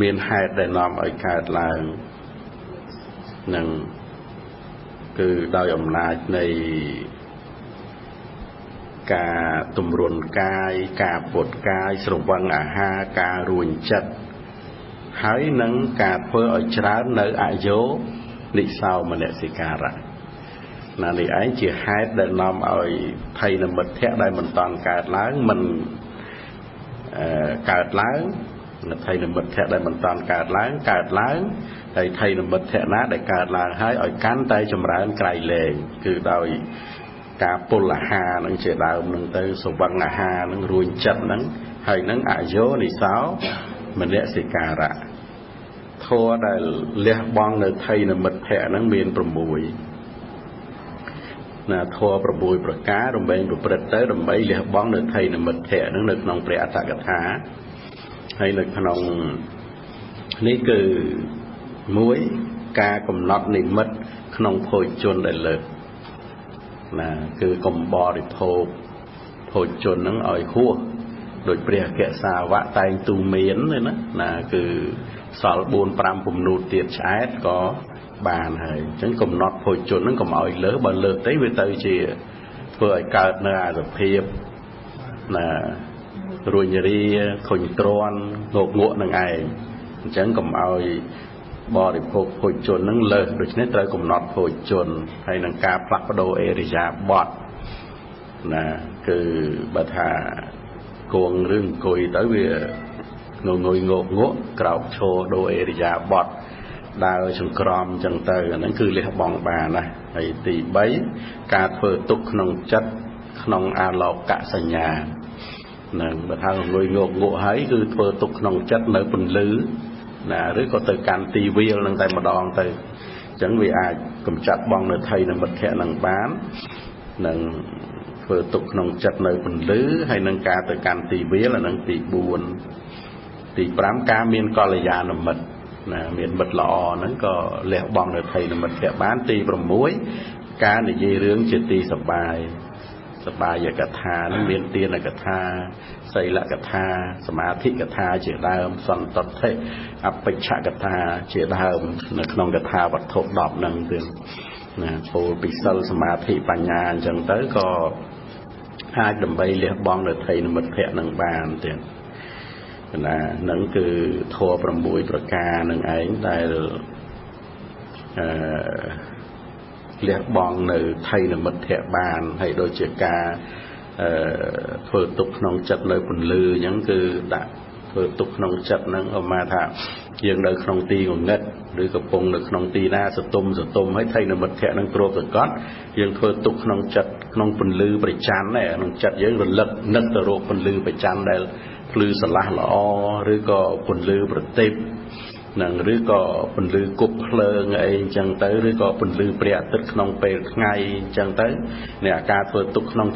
មានហេតុដែលនាំឲ្យកើតឡើងនឹងគឺដោយអំណាចនៃការទម្រុនកាយការពុតកាយស្រវឹងអាហារការរួញចិត្តហើយនឹងការធ្វើឲ្យច្រើននៅអយោនិសោមនសិការៈណានេះឯងជាហេតុដែលនាំឲ្យភ័យនិមិត្តៈដែលមិនតាន់កើតឡើងមិនកើតឡើងភ័យនិមិត្តៈដែលមិនតាន់កើតឡើងហើយភ័យនិមិត្តៈណាដែលកើតឡើងហើយឲ្យកាន់តែចម្រើនក្រៃលែងគឺដោយការពុលអាហារនឹងជាដើមនឹងទៅសវឹងអាហារនឹងរួញចិត្តនឹងហើយនឹងអយោនិសោមនសិការៈធម៌ដែលលះបង់នៅភ័យនិមិត្តៈនឹងមាន6ណាធម៌6ប្រការរំលែងប្រព្រឹត្តទៅដើម្បីលះបង់នៅភ័យនិមិត្តៈនឹងនៅក្នុងព្រះអត្ថកថាហើយនៅក្នុងនេះគឺ1ការកំណត់និមិត្តក្នុងភោជនដែលលើកណាគឺកុំបរិភោគភោជននឹងឲ្យហួសដោយព្រះអគ្គសាវកតែងទូមានណាគឺសល់4 5ពំនូតទៀតឆ្អែតក៏បានហើយអញ្ចឹងកំណត់ភោជននឹងកុំឲ្យលើបើលើទៅវាទៅជាធ្វើឲ្យកើតនៅអសុភាពណារួញរាខុញទ្រាន់ងកងក់នឹងឯងអញ្ចឹងកុំឲ្យបរិភោគភោជននឹងលើសដូច្នេះត្រូវកំណត់ភោជនហើយនឹងការផ្លាស់ប្ដូរអេរិយាបថណាគឺបើថាគងឬអង្គុយទៅវាងុយងកងក់ក្រោកឈរដូរអេរិយាបថដើរចង្ក្រមចឹងទៅអាហ្នឹងគឺលះបង់បានណាហើយទី3ការធ្វើទុកក្នុងចិត្តក្នុងអាឡោកសញ្ញានឹងបើថាងុយងកងក់ហើយគឺធ្វើទុកក្នុងចិត្តនៅពន្លឺណាឬក៏ទៅកាន់ទីវាលនឹងតែម្ដងទៅអញ្ចឹងវាអាចកម្ចាត់បងនៅថៃនិមិត្តៈនឹងបាននឹងធ្វើទុកក្នុងចិត្តនៅពន្លឺហើយនឹងការទៅកាន់ទីវាលអានឹងទី4ទី5ការមានកល្យាណមិត្តណាមានមិត្តល្អហ្នឹងក៏លះបង់នៅថៃនិមិត្តៈបានទី6ការនិយាយរឿងជាទីសប្បាយសប្បាយកថានឹងមានទានកថាសីលកថាសមាធិកថាជាដើមសន្តតិអបិច្ឆកថាជាដើមនៅក្នុងកថាវត្ថុ10ហ្នឹងទៀតណាពោលពីសិលសមាធិបញ្ញាអញ្ចឹងទៅក៏អាចដើម្បីលះបង់នៅថៃនិមិត្តៈនឹងបានទៀតណានឹងគឺធម៌6ប្រការនឹងឯងដែលលះបង់នៅថៃនិមិត្តៈបានហើយដូចជាការធ្វើទុកក្នុងចិត្តនៅពន្លឺអញ្ចឹងគឺដាក់ធ្វើទុកក្នុងចិត្តហ្នឹងឧមាថាយើងនៅក្នុងទីងងឹតឬកំពុងនៅក្នុងទីណាសតុំហើយថៃនិមិត្តៈហ្នឹងគ្របសកត់យើងធ្វើទុកក្នុងចិត្តក្នុងពន្លឺប្រច័ណ្ឌដែរក្នុងចិត្តយើងរលឹកនឹកទៅរកពន្លឺប្រច័ណ្ឌដែលភ្លឺស្រឡះល្អឬក៏ពន្លឺប្រទីបនឹងឬក៏ពន្លឺគប់ភ្លើងអីអញ្ចឹងទៅឬក៏ពន្លឺព្រះអាទិត្យក្នុងពេលថ្ងៃអញ្ចឹងទៅអ្នកអាការធ្វើទុកក្នុង